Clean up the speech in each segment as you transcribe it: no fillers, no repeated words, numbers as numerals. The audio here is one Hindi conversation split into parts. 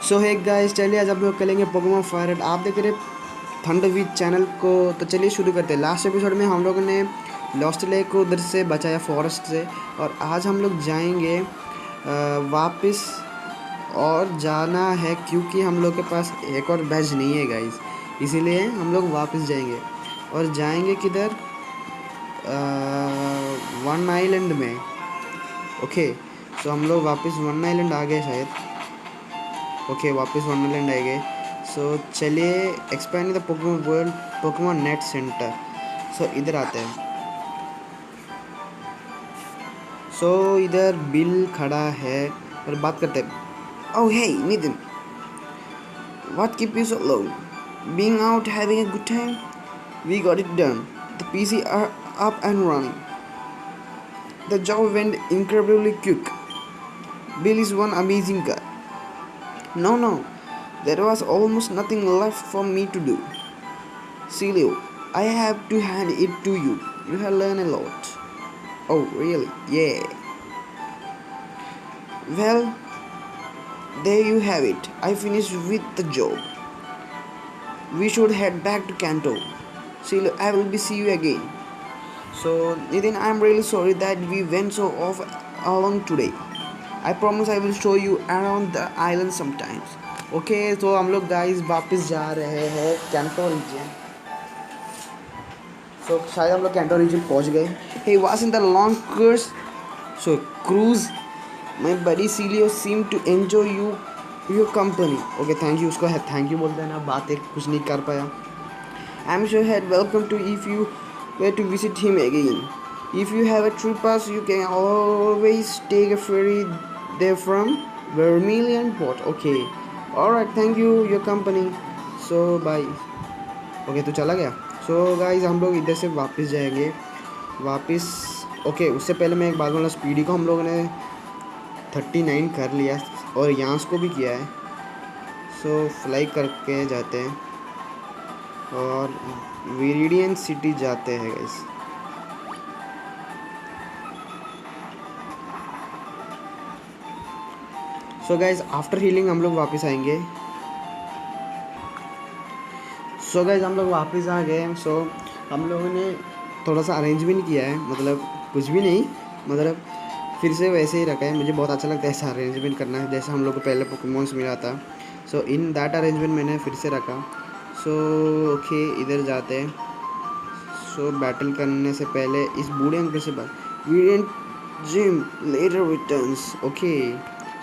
सो है गाइस, चलिए आज हम लोग खेलेंगे पोकेमॉन फायर रेड। आप देख रहे थंडरवीज चैनल को, तो चलिए शुरू करते हैं। लास्ट एपिसोड में हम लोगों ने लॉस्ट लेक को उधर से बचाया फॉरेस्ट से, और आज हम लोग जाएंगे वापस। और जाना है क्योंकि हम लोग के पास एक और बैच नहीं है गाइस, इसीलिए हम लोग वापस जाएंगे। और जाएंगे किधर? वन आइलैंड में। ओके, सो हम लोग वापस वन आइलैंड आ गए शायद। ओके, वापस वन आइलैंड आ गए। सो चलिए expand the Pokemon world, Pokemon net center. So इधर आते हैं। सो इधर बिल खड़ा है और बात करते हैं। Oh hey Nitin, what keep you so lone? Being out having a good time? We got it done, the PC are up and running, the job went incredibly quick. Bill is one amazing guy. No, there was almost nothing left for me to do. Celio, I have to hand it to you. You have learned a lot. Oh, really? Yeah. Well, there you have it. I finished with the job. We should head back to Kanto. Celio, I will be see you again. So, Nitin, I'm really sorry that we went so off along today. I promise I will show you around the island sometimes. Okay, तो हम लोग गाइस वापस जा रहे हैं कैंटो रीजन। सो शायद हम लोग कैंटो रीजन पहुंच गए। He was in the long cruise. My buddy Celio seemed to enjoy your company. Okay, thank you। उसको है थैंक यू बोलते हैं ना, बात एक कुछ नहीं कर पाया। I'm sure he'd welcome to if you were to visit him again. If you have a trip pass, you can always take a ferry there from Vermilion Port. Okay. Alright, thank you your company. So bye. Okay, तो चला गया। सो गाइज हम लोग इधर से वापस जाएंगे वापस। ओके, उससे पहले मैं एक बात बोला, स्पीडी को हम लोगों ने 39 कर लिया और यांस को भी किया है। सो फ्लाई करके जाते हैं और विरिडियन सिटी जाते हैं guys. So guys after healing हम लोग वापस आएंगे। सो गाइज हम लोग वापस आ गए। सो हम लोगों ने थोड़ा सा अरेंजमेंट किया है, मतलब कुछ भी नहीं, मतलब फिर से वैसे ही रखा है। मुझे बहुत अच्छा लगता है ऐसा अरेंजमेंट करना है, जैसे हम लोग को पहले पोकेमॉन्स मिला था। सो इन दैट अरेंजमेंट मैंने फिर से रखा। सो ओके, इधर जाते हैं। सो बैटल करने से पहले इस बूढ़े अंकल से बात। वीरेंट जिम लेटर रिटर्न्स। ओके,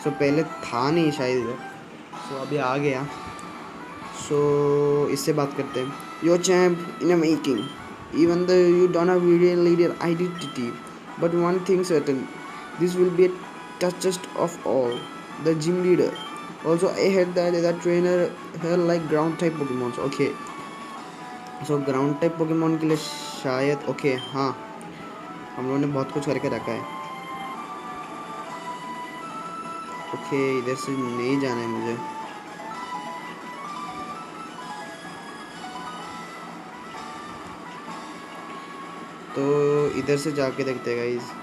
सो पहले था नहीं शायद इधर, सो अभी आ गया। सो इससे बात करते हैं। Your champ in a making, even the you don't have video leader identity, but one thing certain, this will be toughest of all, the gym leader. Also, I heard that the trainer here like ground type Pokemons. Okay, so ground type Pokemon के लिए शायद ओके हाँ, हम लोगों ने बहुत कुछ करके रखा है। ओके, इधर से नहीं जाना है मुझे। तो इधर से जाके देखते हैं गाइस।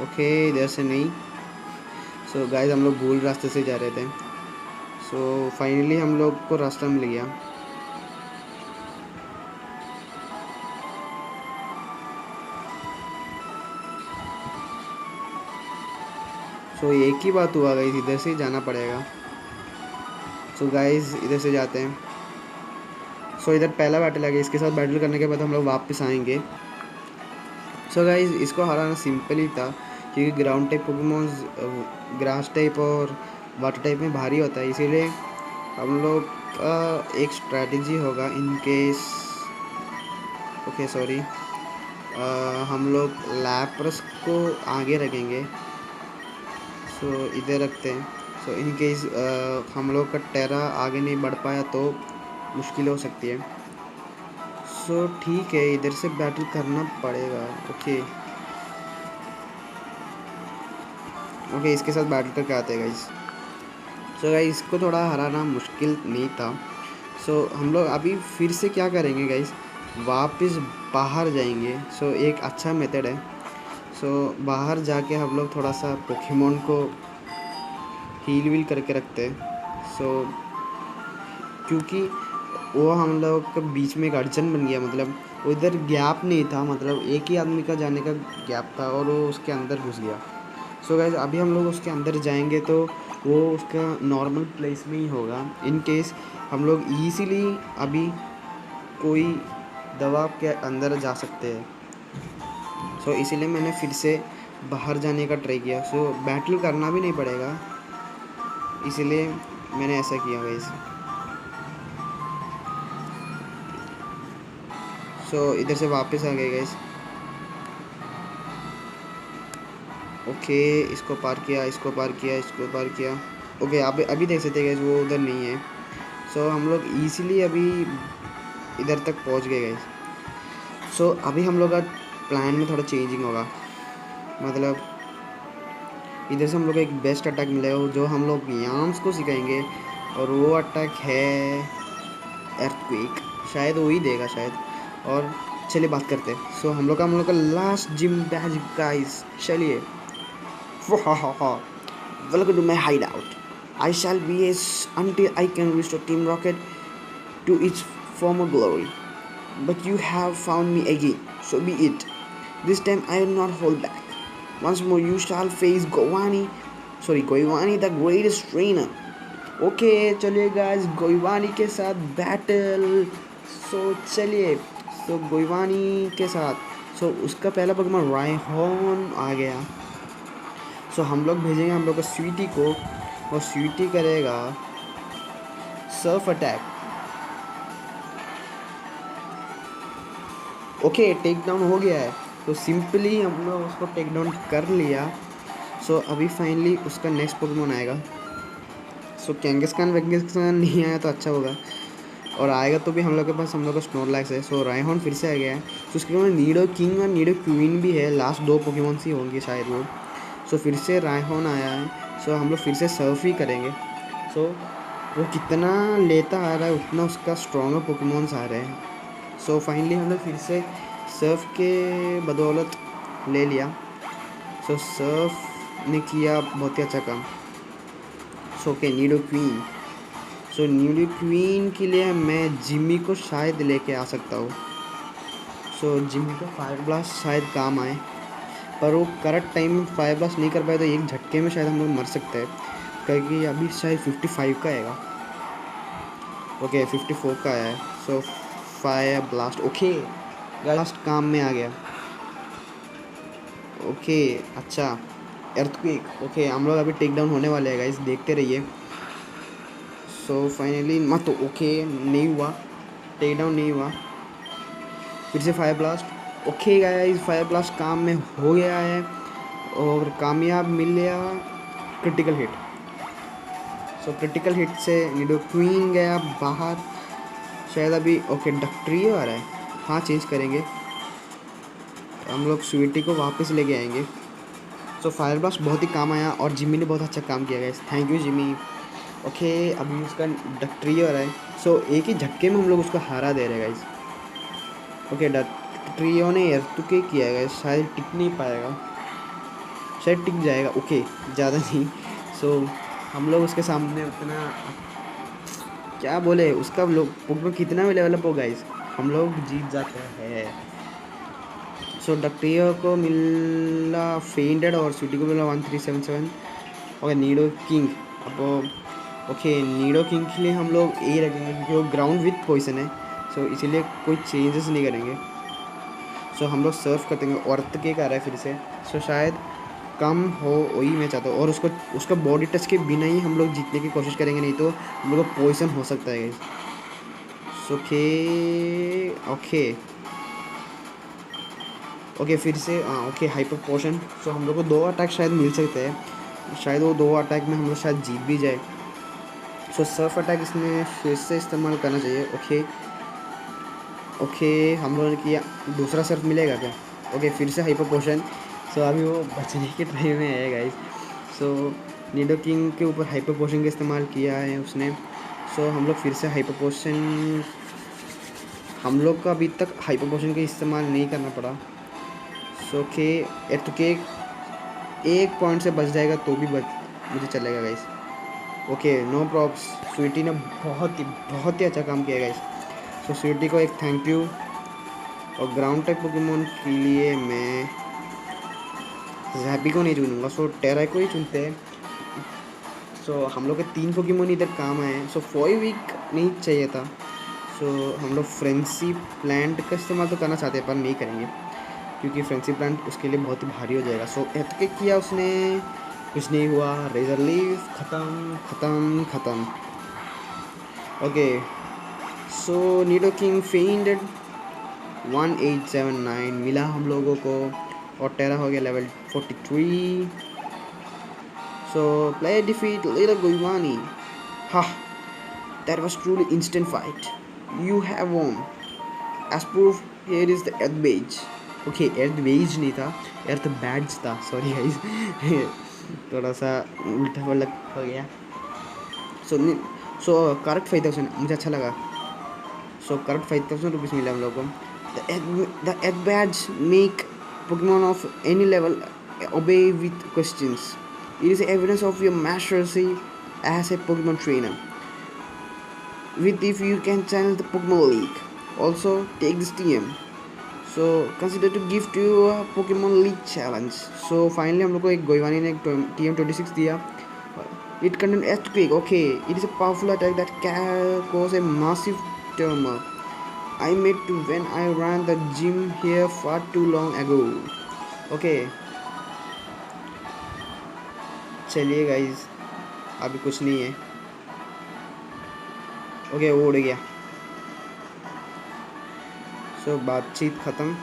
ओके, इधर से नहीं। सो गाइस हम लोग भूल रास्ते से जा रहे थे। सो फाइनली हम लोग को रास्ता मिल गया। सो एक ही बात हुआ गाइस, इधर से ही जाना पड़ेगा। सो गाइस इधर से जाते हैं। सो इधर पहला बैटल है, इसके साथ बैटल करने के बाद हम लोग वापस आएंगे। सो गाइस इसको हराना सिंपल ही था, क्योंकि ground type Pokémons grass type और वाटर टाइप में भारी होता है, इसीलिए हम लोग का एक स्ट्रैटेजी होगा इन केस। ओके सॉरी, हम लोग लैप्रस को आगे रखेंगे। सो इधर रखते हैं। सो इन केस हम लोग का टेरा आगे नहीं बढ़ पाया तो मुश्किल हो सकती है। सो ठीक है, इधर से बैटल करना पड़ेगा। ओके ओके, इसके साथ बैटल करके आते हैं गाइस। सो गाइस इसको थोड़ा हराना मुश्किल नहीं था। सो हम लोग अभी फिर से क्या करेंगे गाइस, वापस बाहर जाएंगे। सो एक अच्छा मेथड है। सो बाहर जाके हम लोग थोड़ा सा पोकेमोन को हील वील करके रखते हैं। सो क्योंकि वो हम लोग के बीच में एक अड़चन बन गया, मतलब उधर गैप नहीं था, मतलब एक ही आदमी का जाने का गैप था और वो उसके अंदर घुस गया। सो गाइस अभी हम लोग उसके अंदर जाएंगे तो वो उसका नॉर्मल प्लेस में ही होगा। इन केस हम लोग ईज़िली अभी कोई दवा के अंदर जा सकते हैं। सो इसीलिए मैंने फिर से बाहर जाने का ट्राई किया। सो बैटल करना भी नहीं पड़ेगा, इसीलिए मैंने ऐसा किया गाइस। सो इधर से वापस आ गए गाइस। ओके, इसको पार किया, इसको पार किया, इसको पार किया। ओके अभी अभी देख सकते हैं गाइस वो उधर नहीं है। सो हम लोग इजीली अभी इधर तक पहुंच गए गाइस। सो अभी हम लोग का प्लान में थोड़ा चेंजिंग होगा, मतलब इधर से हम लोग को एक बेस्ट अटैक मिलेगा जो हम लोग याम्स को सिखाएंगे, और वो अटैक है अर्थक्वेक। शायद वो ही देगा शायद। और चलिए बात करते हैं। सो हम लोग का लास्ट जिम बैच गाइस, चलिए। Welcome to my hideout. I shall be as until I can restore Team Rocket to its former glory. But you have found me again, so be it. This time I will not hold back. Once more you shall face Goivani the greatest trainer. Okay चलिए गाइस, गोइवानी के साथ बैटल। सो चलिए, सो गोइवानी के साथ उसका पहला पोकेमॉन रायहॉन आ गया। सो हम लोग भेजेंगे हम लोग को स्वीटी को, और स्वीटी करेगा surf attack. Okay take down हो गया है, तो सिंपली हम लोग उसको टेक डाउन कर लिया। सो अभी फाइनली उसका नेक्स्ट पोकेमॉन आएगा। सो कैंगिस्खान नहीं आया तो अच्छा होगा, और आएगा तो भी हम लोग के पास हम लोग का स्नोरलैक्स है। सो रायहॉन फिर से आ गया है। तो उसके बाद नीडो किंग और नीडो क्वीन भी है, लास्ट 2 पोकेमॉन्स ही होंगे शायद वो। सो फिर से रायहॉन आया है। सो हम लोग फिर से सर्फ ही करेंगे। सो वो कितना लेता आ रहा है उतना उसका स्ट्रॉन्गर पोकेमॉन्स आ रहे हैं। सो फाइनली हम लोग फिर से सर्फ के बदौलत ले लिया। सो सर्फ ने किया बहुत ही अच्छा काम। So okay Nidoqueen. So Nidoqueen के लिए मैं जिमी को शायद लेके आ सकता हूँ। सो जिमी का फायर ब्लास्ट शायद काम आए, पर वो करेक्ट टाइम में फायर ब्लास्ट नहीं कर पाए तो एक झटके में शायद हम लोग मर सकते हैं, क्योंकि अभी शायद 55 का आएगा। ओके 54 का आया है। So fire blast okay blast काम में आ गया। ओके अच्छा अर्थक्वेक। ओके हम लोग अभी टेक डाउन होने वाले हैं गाइस, देखते रहिए। सो फाइनली मत तो ओके नहीं हुआ, टेक डाउन नहीं हुआ। फिर से fire blast. Okay guys fire blast काम में हो गया है और कामयाब मिल गया critical hit. So critical hit से नीडो क्वीन गया बाहर शायद अभी। ओके डक्ट्रियो आ रहा है, हाँ चेंज करेंगे, हम लोग स्वीटी को वापस लेके आएंगे। सो फायर ब्लास्ट बहुत ही काम आया और जिमी ने बहुत अच्छा काम किया guys, thank you Jimmy. Okay अभी उसका डक्ट्रियो आ रहा है। सो एक ही झटके में हम लोग उसको हारा दे रहे हैं गाइस। ओके डक्ट्रियो ने एर्थुके किया है गाइस, शायद टिक नहीं पाएगा, शायद टिक जाएगा। ओके ज़्यादा नहीं। सो हम लोग उसके सामने उतना क्या बोले, उसका लोग कितना भी लेवल अप हो गाइस, हम लोग जीत जाते हैं। सो डक्टियो को मिला फेंडेड और स्वीटी को मिला 1377। ओके नीडो किंग अब ओके नीडो किंग के लिए हम लोग ए रखेंगे क्योंकि वो ग्राउंड विथ पॉइजन है। सो इसीलिए कोई चेंजेस नहीं करेंगे। सो हम लोग सर्व कर देंगे। अर्थ के आ रहा है फिर से, सो शायद कम हो वही मैं चाहता हूँ, और उसको उसका बॉडी टच के बिना ही हम लोग जीतने की कोशिश करेंगे, नहीं तो हम लोग को पॉइजन हो सकता है। सो ओके ओके फिर से ओके हाइपर पोशन। सो हम लोग को 2 अटैक शायद मिल सकते हैं, शायद वो 2 अटैक में हम लोग शायद जीत भी जाए। सो सर्फ अटैक इसमें फिर से इस्तेमाल करना चाहिए। ओके ओके हम लोगों ने किया, दूसरा सर्फ मिलेगा क्या? ओके फिर से हाइपर पोशन। सो अभी वो बचने के ट्राई में है गाइस। सो नीडो किंग के ऊपर हाइपर पोशन का इस्तेमाल किया है उसने। सो हम लोग फिर से हाइपर पोशन हम लोग का अभी तक हाइपर पोशन का इस्तेमाल नहीं करना पड़ा। सो के के एक पॉइंट से बच जाएगा तो भी मुझे चलेगा guys. Okay no props, Sweety ने बहुत ही अच्छा काम किया गाइस। सो स्वीटी को एक थैंक यू। और ग्राउंड टाइप पोकेमोन के लिए मैं जैपी को नहीं चुनूंगा, सो टेरा को ही चुनते हैं। सो हम लोग के 3 पोकेमोन इधर काम आए हैं। सो 4 वीक नहीं चाहिए था। सो हम लोग फ्रेंसी प्लांट का इस्तेमाल तो करना चाहते हैं पर नहीं करेंगे क्योंकि फ्रेंसी प्लांट उसके लिए बहुत ही भारी हो जाएगा। सो एतके किया उसने, कुछ नहीं हुआ। रेजर लीफ ख़त्म ख़त्म ख़त्म। Okay so Nidoking fended 1879 मिला हम लोगों को और टेरा हो गया level 43। So play defeat little गुइवानी। हा, that was truly instant fight. You have won. As proof, here is the earth badge. Okay, earth badge नहीं था, earth badge था, sorry guys. थोड़ा सा उल्टा पलट हो गया। सो करेक्ट 5000 मुझे अच्छा लगा। सो करेक्ट 5000 रुपीज़ मिला हम लोगों को। The earth badge make Pokemon of any level obey with questions. It is evidence of your mastery as a Pokemon trainer. With if you can challenge the Pokemon League. Also take this TM. So consider to give to you a Pokemon League challenge. So finally हम लोग को एक गोइवानी ने TM26 दिया. It contains Earthquake. Okay, it is a powerful attack that can cause a massive turmoil. I made to when I ran the gym here far too long ago. Okay. चलिए गाइज, अभी कुछ नहीं है। ओके वो उड़ गया। सो बातचीत ख़त्म।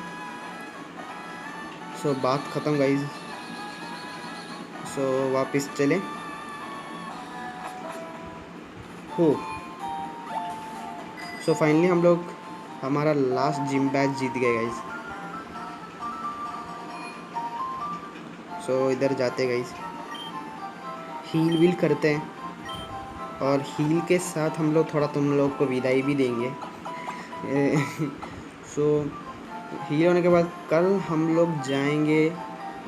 सो बात ख़त्म गाइज। सो वापस चले हो। सो फाइनली हम लोग हमारा लास्ट जिम बैच जीत गए गाइज। सो इधर जाते गाइज, हील वील करते हैं और हील के साथ हम लोग थोड़ा तुम लोग को विदाई भी देंगे। सो हील होने के बाद कल हम लोग जाएंगे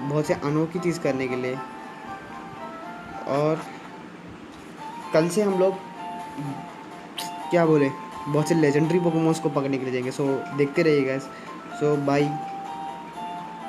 बहुत से अनोखी चीज़ करने के लिए और कल से हम लोग क्या बोले बहुत से लेजेंडरी पोकेमॉन्स को पकड़ने के लिए जाएंगे। सो देखते रहिएगा। सो बाय।